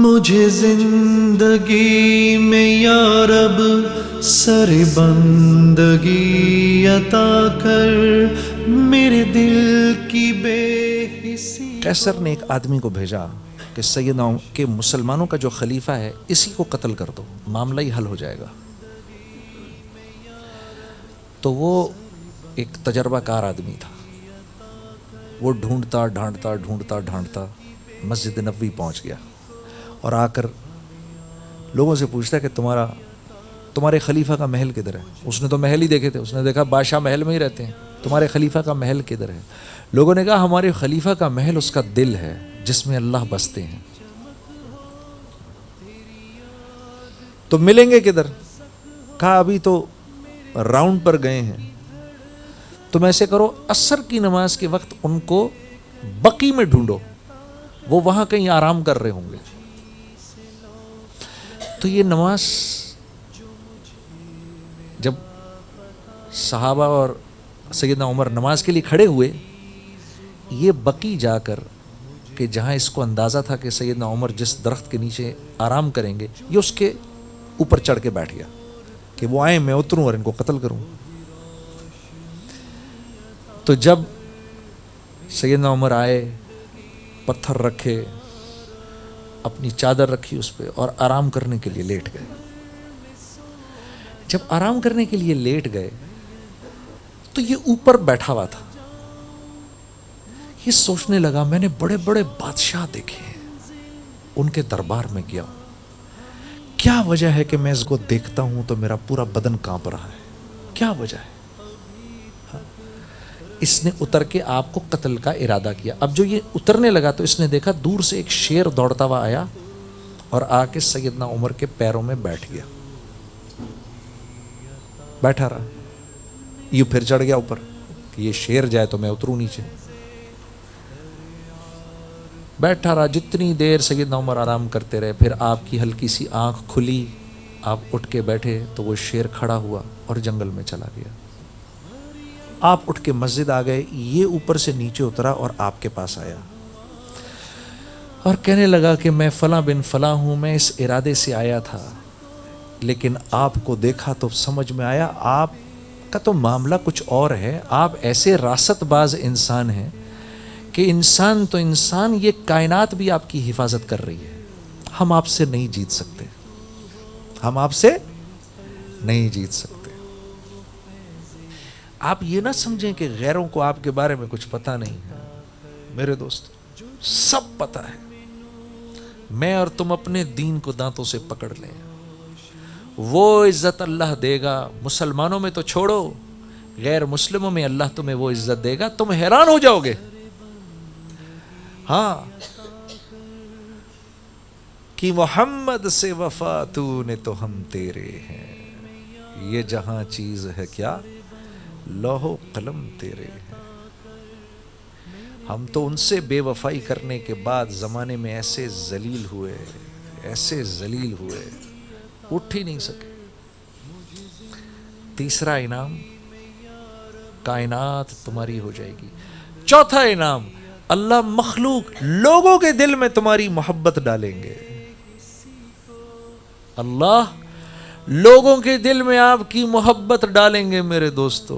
مجھے زندگی میں یا رب سر بندگی عطا کر، میرے دل کی بے حسی۔ قیصر نے ایک آدمی کو بھیجا کہ سیدنا کہ مسلمانوں کا جو خلیفہ ہے اسی کو قتل کر دو، معاملہ ہی حل ہو جائے گا۔ تو وہ ایک تجربہ کار آدمی تھا، وہ ڈھونڈتا ڈھانڈتا مسجد نبوی پہنچ گیا اور آ کر لوگوں سے پوچھتا کہ تمہارے خلیفہ کا محل کدھر ہے؟ اس نے تو محل ہی دیکھے تھے، اس نے دیکھا بادشاہ محل میں ہی رہتے ہیں، تمہارے خلیفہ کا محل کدھر ہے؟ لوگوں نے کہا ہمارے خلیفہ کا محل اس کا دل ہے جس میں اللہ بستے ہیں۔ تو ملیں گے کدھر؟ کہا ابھی تو راؤنڈ پر گئے ہیں۔ تم ایسے کرو، عصر کی نماز کے وقت ان کو بقی میں ڈھونڈو، وہ وہاں کہیں آرام کر رہے ہوں گے۔ تو یہ نماز جب صحابہ اور سیدنا عمر نماز کے لیے کھڑے ہوئے، یہ بقی جا کر کہ جہاں اس کو اندازہ تھا کہ سیدنا عمر جس درخت کے نیچے آرام کریں گے، یہ اس کے اوپر چڑھ کے بیٹھ گیا کہ وہ آئیں میں اتروں اور ان کو قتل کروں۔ تو جب سیدنا عمر آئے، پتھر رکھے، اپنی چادر رکھی اس پہ اور آرام کرنے کے لیے لیٹ گئے۔ جب آرام کرنے کے لیے لیٹ گئے تو یہ اوپر بیٹھا ہوا تھا، یہ سوچنے لگا میں نے بڑے بڑے بادشاہ دیکھے ہیں، ان کے دربار میں گیا ہوں، کیا وجہ ہے کہ میں اس کو دیکھتا ہوں تو میرا پورا بدن کانپ رہا ہے؟ کیا وجہ ہے؟ اس نے اتر کے آپ کو قتل کا ارادہ کیا۔ اب جو یہ اترنے لگا تو اس نے دیکھا دور سے ایک شیر دوڑتا ہوا آیا اور آ کے سیدنا عمر کے پیروں میں بیٹھ گیا، بیٹھا رہا۔ یہ پھر چڑھ گیا اوپر کہ یہ شیر جائے تو میں اتروں نیچے، بیٹھا رہا۔ جتنی دیر سیدنا عمر آرام کرتے رہے، پھر آپ کی ہلکی سی آنکھ کھلی، آپ اٹھ کے بیٹھے تو وہ شیر کھڑا ہوا اور جنگل میں چلا گیا۔ آپ اٹھ کے مسجد آ گئے، یہ اوپر سے نیچے اترا اور آپ کے پاس آیا اور کہنے لگا کہ میں فلاں بن فلاں ہوں، میں اس ارادے سے آیا تھا، لیکن آپ کو دیکھا تو سمجھ میں آیا آپ کا تو معاملہ کچھ اور ہے۔ آپ ایسے راست باز انسان ہیں کہ انسان تو انسان، یہ کائنات بھی آپ کی حفاظت کر رہی ہے، ہم آپ سے نہیں جیت سکتے، ہم آپ سے نہیں جیت سکتے۔ آپ یہ نہ سمجھیں کہ غیروں کو آپ کے بارے میں کچھ پتہ نہیں ہے، میرے دوست سب پتہ ہے۔ میں اور تم اپنے دین کو دانتوں سے پکڑ لیں، وہ عزت اللہ دے گا۔ مسلمانوں میں تو چھوڑو، غیر مسلموں میں اللہ تمہیں وہ عزت دے گا، تم حیران ہو جاؤ گے۔ ہاں کہ محمد سے وفا تو نے تو ہم تیرے ہیں، یہ جہاں چیز ہے کیا لوح و قلم تیرے ہیں۔ ہم تو ان سے بے وفائی کرنے کے بعد زمانے میں ایسے ذلیل ہوئے، اٹھ ہی نہیں سکے۔ تیسرا انعام، کائنات تمہاری ہو جائے گی۔ چوتھا انعام، اللہ مخلوق لوگوں کے دل میں تمہاری محبت ڈالیں گے۔ اللہ لوگوں کے دل میں آپ کی محبت ڈالیں گے میرے دوستو۔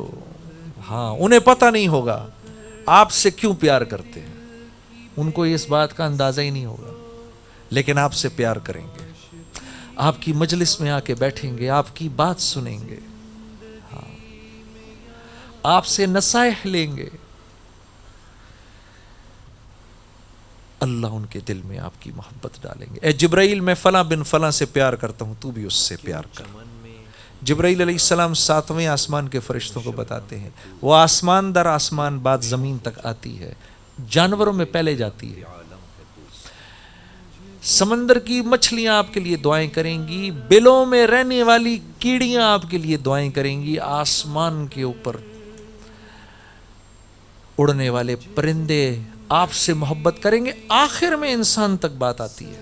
ہاں، انہیں پتہ نہیں ہوگا آپ سے کیوں پیار کرتے ہیں، ان کو اس بات کا اندازہ ہی نہیں ہوگا، لیکن آپ سے پیار کریں گے، آپ کی مجلس میں آ کے بیٹھیں گے، آپ کی بات سنیں گے، ہاں، آپ سے نصائح لیں گے۔ اللہ ان کے دل میں آپ کی محبت ڈالیں گے۔ اے جبرائیل میں فلاں بن فلاں سے پیار کرتا ہوں، تو بھی اس سے پیار کر۔ جبرائیل علیہ السلام 7ویں آسمان کے فرشتوں کو بتاتے ہیں، وہ آسمان در آسمان بعد زمین تک آتی ہے، جانوروں میں پہلے جاتی ہے۔ سمندر کی مچھلیاں آپ کے لیے دعائیں کریں گی، بلوں میں رہنے والی کیڑیاں آپ کے لیے دعائیں کریں گی، آسمان کے اوپر اڑنے والے پرندے آپ سے محبت کریں گے۔ آخر میں انسان تک بات آتی ہے،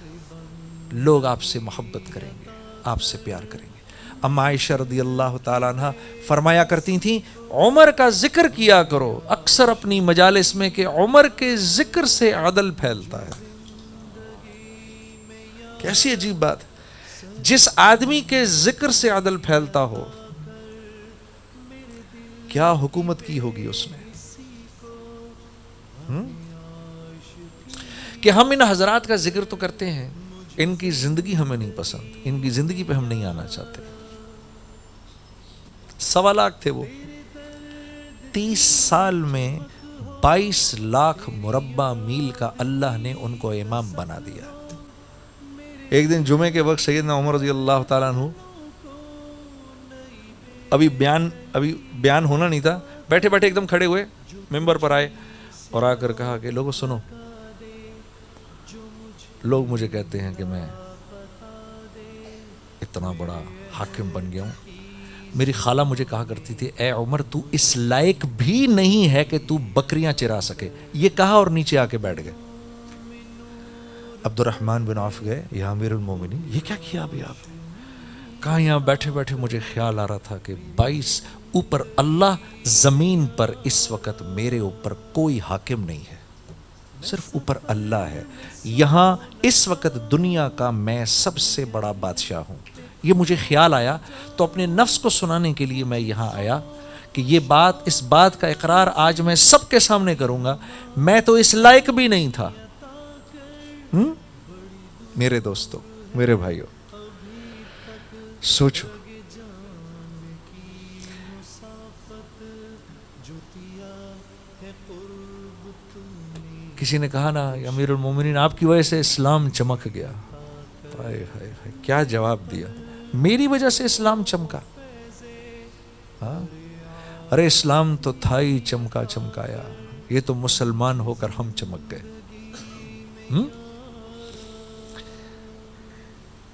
لوگ آپ سے محبت کریں گے، آپ سے پیار کریں گے۔ اما عائشہ رضی اللہ تعالیٰ عنہ فرمایا کرتی تھیں، عمر کا ذکر کیا کرو اکثر اپنی مجالس میں، کہ عمر کے ذکر سے عدل پھیلتا ہے۔ کیسی عجیب بات. جس آدمی کے ذکر سے عدل پھیلتا ہو, کیا حکومت کی ہوگی اس نے. کہ ہم ان حضرات کا ذکر تو کرتے ہیں, ان کی زندگی ہمیں نہیں پسند, ان کی زندگی پہ ہم نہیں آنا چاہتے. 1.25 لاکھ تھے وہ, 30 سال میں 22 لاکھ مربع میل کا اللہ نے ان کو امام بنا دیا. ایک دن جمعے کے وقت سیدنا عمر رضی اللہ تعالیٰ عنہ, ابھی بیان ہونا نہیں تھا, بیٹھے بیٹھے ایک دم کھڑے ہوئے, ممبر پر آئے اور آ کر کہا کہ لوگوں سنو, لوگ مجھے کہتے ہیں کہ میں اتنا بڑا حاکم بن گیا ہوں. میری خالہ مجھے کہا کرتی تھی, اے عمر تو اس لائق بھی نہیں ہے کہ تو بکریاں چرا سکے. یہ کہا اور نیچے آ کے بیٹھ گئے. عبد الرحمن بن عوف گئے, یا امیر المومنین یہ کیا کیا ابھی آپ نے؟ کہا یہاں بیٹھے بیٹھے مجھے خیال آ رہا تھا کہ 22 اوپر اللہ, زمین پر اس وقت میرے اوپر کوئی حاکم نہیں ہے, صرف اوپر اللہ ہے. یہاں اس وقت دنیا کا میں سب سے بڑا بادشاہ ہوں. یہ مجھے خیال آیا تو اپنے نفس کو سنانے کے لیے میں یہاں آیا کہ یہ بات, اس بات کا اقرار آج میں سب کے سامنے کروں گا, میں تو اس لائق بھی نہیں تھا. میرے دوستو, میرے بھائیو, سوچو, کسی نے کہا نا امیر المومنین آپ کی وجہ سے اسلام چمک گیا. ہائے ہائے ہائے, کیا جواب دیا, میری وجہ سے اسلام چمکا. ہاں, ارے اسلام تو تھا ہی چمکا چمکایا, یہ تو مسلمان ہو کر ہم چمک گئے.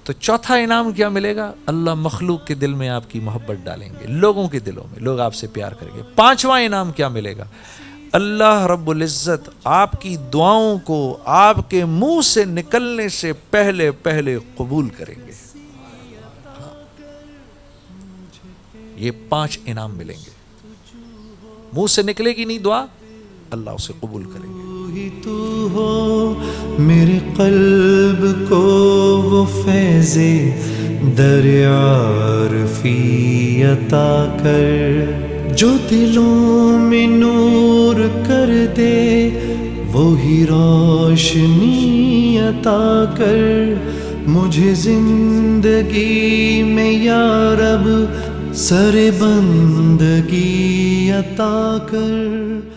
تو چوتھا انعام کیا ملے گا؟ اللہ مخلوق کے دل میں آپ کی محبت ڈالیں گے, لوگوں کے دلوں میں لوگ آپ سے پیار کریں گے. 5واں انعام کیا ملے گا؟ اللہ رب العزت آپ کی دعاؤں کو آپ کے منہ سے نکلنے سے پہلے پہلے قبول کریں گے. یہ 5 انعام ملیں گے. منہ سے نکلے گی نہیں دعا, اللہ اسے قبول کریں گے. تو ہو میرے قلب کو وہ فیض دریارفی عطا کر, جو دلوں میں نور کر دے وہی روشنی عطا کر. مجھے زندگی میں یا رب سر بندگی عطا کر.